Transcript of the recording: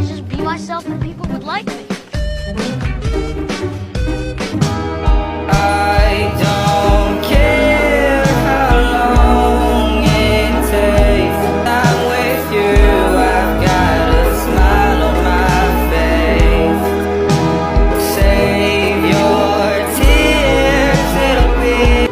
Just be myself and people would like me. I don't care how long it takes. I'm with you. I've got a smile on my face. Save your tears, it'll be.